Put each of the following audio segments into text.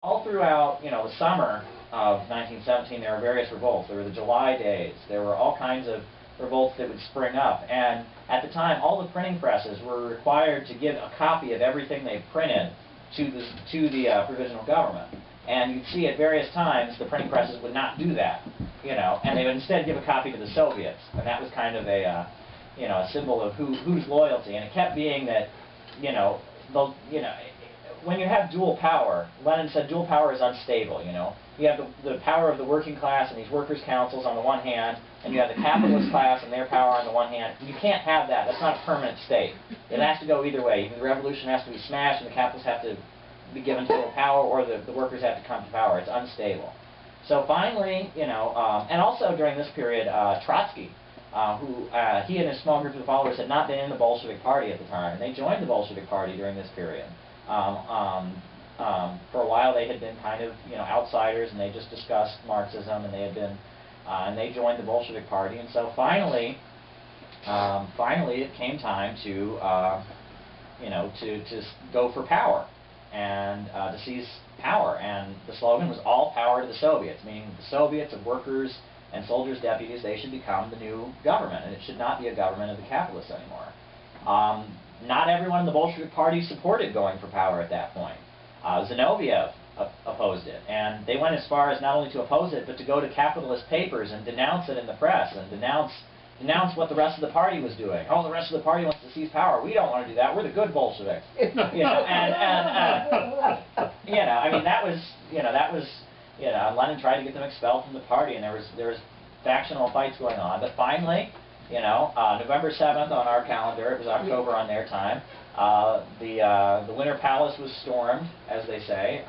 all throughout, the summer of 1917, there were various revolts. There were the July days. There were all kinds of revolts that would spring up. And at the time, all the printing presses were required to give a copy of everything they printed to the provisional government. And you'd see at various times the printing presses would not do that, and they would instead give a copy to the Soviets. And that was kind of a symbol of whose loyalty. And it kept being that, when you have dual power, Lenin said dual power is unstable, You have the power of the working class and these workers' councils on the one hand, and you have the capitalist class and their power on the one hand. You can't have that. That's not a permanent state. It has to go either way. Either the revolution has to be smashed and the capitalists have to be given total power, or the workers have to come to power. It's unstable. So finally, and also during this period, Trotsky, he and his small group of followers had not been in the Bolshevik Party at the time, and they joined the Bolshevik Party during this period. For a while, they had been kind of, outsiders, and they just discussed Marxism, and they had been, and they joined the Bolshevik Party. And so finally, it came time to, to go for power and to seize power. And the slogan was "All power to the Soviets," meaning the Soviets of workers and soldiers' deputies, they should become the new government, and it should not be a government of the capitalists anymore. Not everyone in the Bolshevik Party supported going for power at that point. Zinoviev opposed it, and they went as far as not only to oppose it, but to go to capitalist papers and denounce it in the press, and denounce what the rest of the party was doing. Oh, the rest of the party wants to seize power. We don't want to do that. We're the good Bolsheviks. I mean, that was, Lenin tried to get them expelled from the party, and there was factional fights going on. But finally, November 7th on our calendar, it was October on their time, the Winter Palace was stormed, as they say,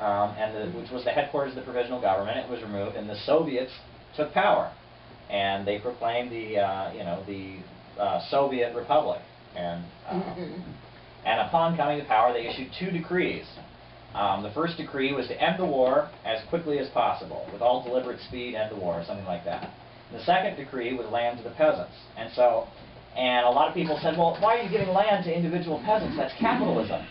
which was the headquarters of the provisional government. It was removed, and the Soviets took power, and they proclaimed the Soviet Republic. And upon coming to power, they issued 2 decrees. The first decree was to end the war as quickly as possible, with all deliberate speed, end the war, something like that. The second decree was land to the peasants. And a lot of people said, well, why are you giving land to individual peasants? That's capitalism.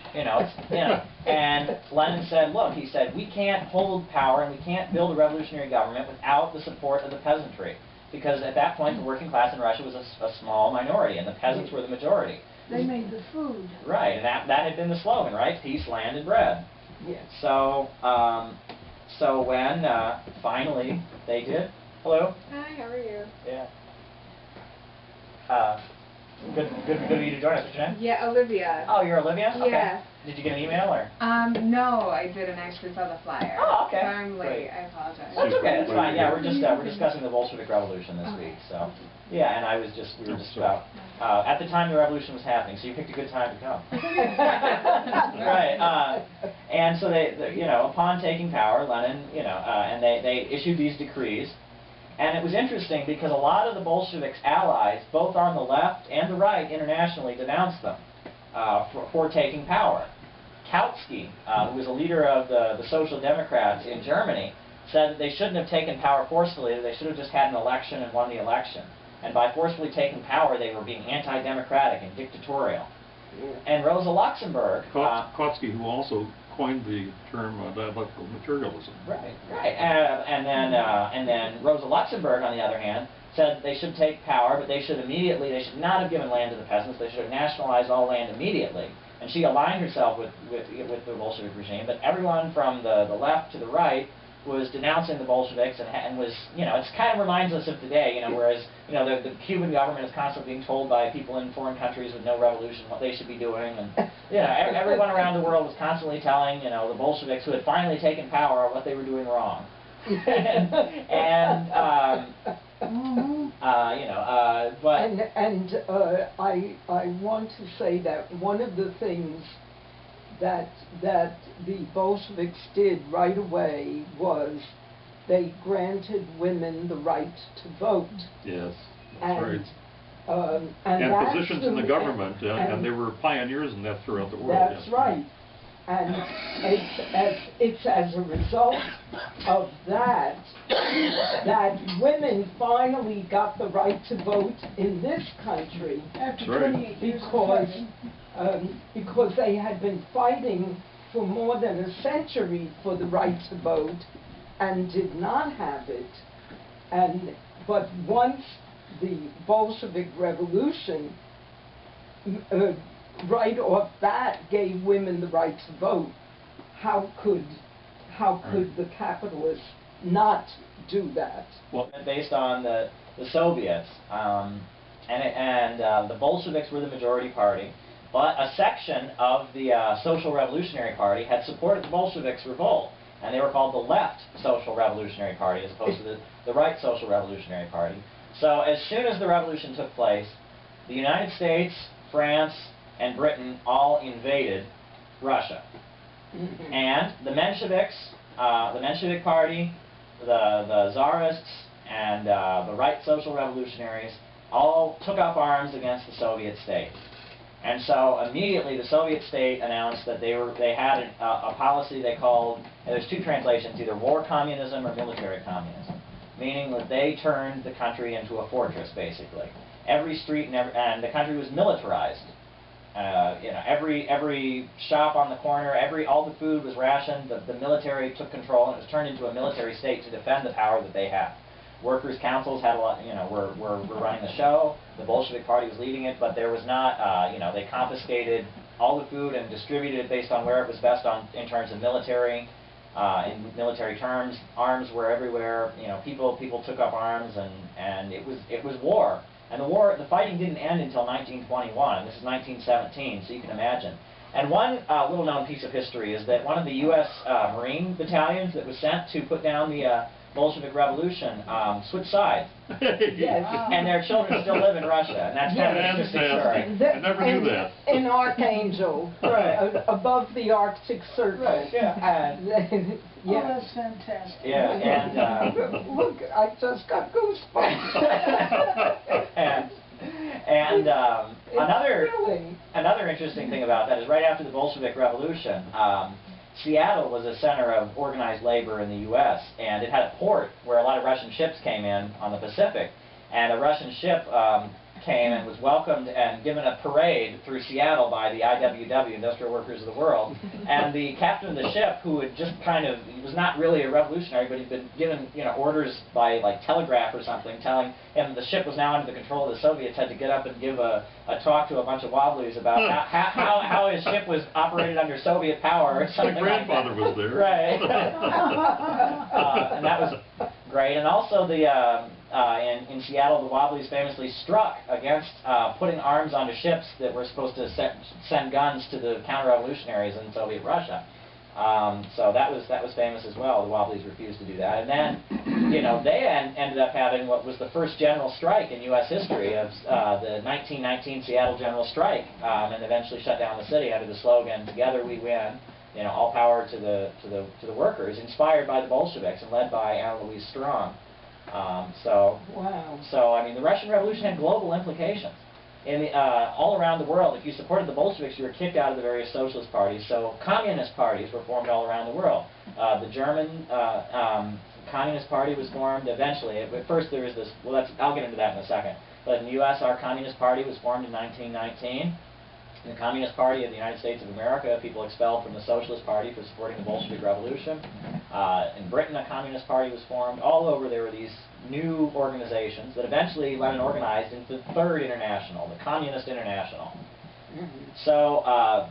And Lenin said, look, he said, we can't hold power and we can't build a revolutionary government without the support of the peasantry. Because at that point, the working class in Russia was a small minority, and the peasants were the majority. They made the food. Right, and that had been the slogan, right? Peace, land, and bread. Yes. So when finally they did. Hello. Hi, how are you? Yeah. Good of you to join us. What's your name? Yeah, Olivia. Oh, you're Olivia? Okay. Yeah. Did you get an email or? No, I didn't actually saw the flyer. Oh, okay. So I'm late. Great. I apologize. That's okay. That's fine. Yeah, we're discussing the Bolshevik Revolution this week. So, yeah, and we were just about at the time the revolution was happening. So you picked a good time to come. Right. And so they upon taking power, Lenin, and they issued these decrees. And it was interesting because a lot of the Bolsheviks' allies, both on the left and the right internationally, denounced them for taking power. Kautsky, who was a leader of the Social Democrats in Germany, said that they shouldn't have taken power forcefully, that they should have just had an election and won the election. And by forcefully taking power, they were being anti-democratic and dictatorial. And Rosa Luxemburg... Kautsky, who also coined the term dialectical materialism. Right. And then Rosa Luxemburg, on the other hand, said that they should take power, but they should not have given land to the peasants. They should have nationalized all land immediately. And she aligned herself with the Bolshevik regime. But everyone from the left to the right was denouncing the Bolsheviks and was, it kind of reminds us of today, whereas, the Cuban government is constantly being told by people in foreign countries with no revolution what they should be doing, and, everyone around the world was constantly telling, the Bolsheviks who had finally taken power what they were doing wrong. I want to say that one of the things that the Bolsheviks did right away was they granted women the right to vote. Yes, that's right. And positions in the government, and they were pioneers in that throughout the world. That's yes. right. And it's as a result of that women finally got the right to vote in this country after 28 years because they had been fighting for more than a century for the right to vote and did not have it. But once the Bolshevik Revolution, right off bat, gave women the right to vote, how could the capitalists not do that? Well, based on the Soviets, the Bolsheviks were the majority party, but a section of the Social Revolutionary Party had supported the Bolsheviks' revolt, and they were called the Left Social Revolutionary Party as opposed to the Right Social Revolutionary Party. So as soon as the revolution took place, the United States, France, and Britain all invaded Russia. Mm-hmm. And the Mensheviks, the Menshevik Party, the Tsarists, and the Right Social Revolutionaries all took up arms against the Soviet state. And so immediately the Soviet state announced that they had a policy they called, and there's two translations, either war communism or military communism, meaning that they turned the country into a fortress, basically. Every street and the country was militarized. Every shop on the corner, all the food was rationed. The military took control, and it was turned into a military state to defend the power that they had. Workers' councils had a lot, were running the show. The Bolshevik Party was leading it, but there was not, they confiscated all the food and distributed it based on where it was best in terms of military. In military terms, arms were everywhere. People took up arms, and it was war. And the fighting didn't end until 1921. This is 1917, so you can imagine. And one little-known piece of history is that one of the U.S. Marine battalions that was sent to put down the Bolshevik Revolution switched sides. Yes. And their children still live in Russia, and that's kind of an interesting story. I never knew that. In Archangel, Right. above the Arctic Circle. Right, yeah. And, Oh, that's fantastic. yeah, and look, I just got goosebumps. and It's thrilling. another interesting thing about that is right after the Bolshevik Revolution, Seattle was a center of organized labor in the U.S., and it had a port where a lot of Russian ships came in on the Pacific. And a Russian ship came and was welcomed and given a parade through Seattle by the IWW, Industrial Workers of the World. And the captain of the ship, who had just he was not really a revolutionary, but he'd been given orders by like telegraph or something, telling him the ship was now under the control of the Soviets, had to get up and give a talk to a bunch of wobblies about how his ship was operated under Soviet power or something. My grandfather was there. Right. And that was great. And also in Seattle, the Wobblies famously struck against putting arms onto ships that were supposed to send guns to the counter-revolutionaries in Soviet Russia. So that was famous as well. The Wobblies refused to do that. And then, they ended up having what was the first general strike in U.S. history of the 1919 Seattle General Strike, and eventually shut down the city under the slogan, "Together we win." All power to the workers, inspired by the Bolsheviks and led by Anna Louise Strong. Wow. So I mean, the Russian Revolution had global implications. All around the world, if you supported the Bolsheviks, you were kicked out of the various socialist parties. So communist parties were formed all around the world. The German Communist Party was formed eventually. At first, there was this. Well, I'll get into that in a second. But in the U.S., our Communist Party was formed in 1919. In the Communist Party of the United States of America, people expelled from the Socialist Party for supporting the Bolshevik Revolution. In Britain, a Communist Party was formed. All over, there were these new organizations that eventually Lenin organized into the Third International, the Communist International. So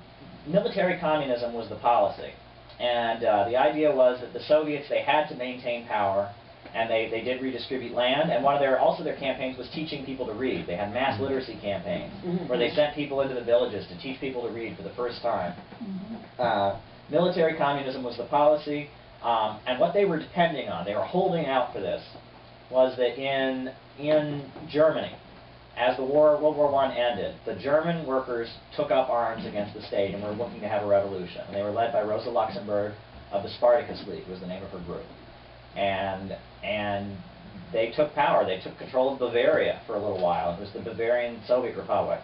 military communism was the policy. And the idea was that the Soviets, they had to maintain power, and they did redistribute land, and one of their campaigns was teaching people to read. They had mass literacy campaigns where they sent people into the villages to teach people to read for the first time. Military communism was the policy, and what they were depending on, they were holding out for this, was that in Germany, as World War I ended, the German workers took up arms against the state and were looking to have a revolution. And they were led by Rosa Luxemburg of the Spartacus League, was the name of her group. And they took power. They took control of Bavaria for a little while. It was the Bavarian Soviet Republic.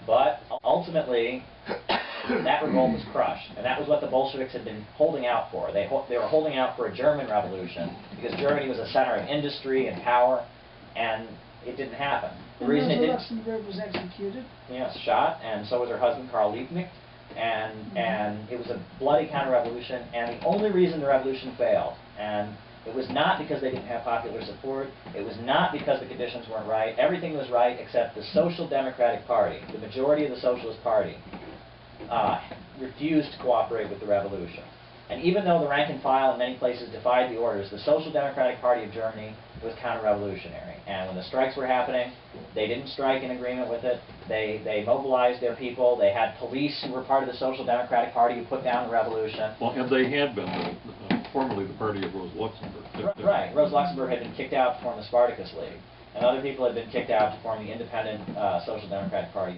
But ultimately, that revolt was crushed. And that was what the Bolsheviks had been holding out for. They were holding out for a German revolution because Germany was a center of industry and power, and it didn't happen. The reason it didn't... Luxemburg was executed. Yes, shot, and so was her husband, Karl Liebknecht. and it was a bloody counter-revolution, and the only reason the revolution failed, and it was not because they didn't have popular support, it was not because the conditions weren't right, everything was right except the Social Democratic Party, the majority of the Socialist Party, refused to cooperate with the revolution. And even though the rank and file in many places defied the orders, the Social Democratic Party of Germany was counter-revolutionary. And when the strikes were happening, they didn't strike in agreement with it. They mobilized their people. They had police who were part of the Social Democratic Party who put down the revolution. Well, and they had been formerly the party of Rosa Luxemburg. Right. Rosa Luxemburg had been kicked out to form the Spartacus League. And other people had been kicked out to form the independent Social Democratic Party.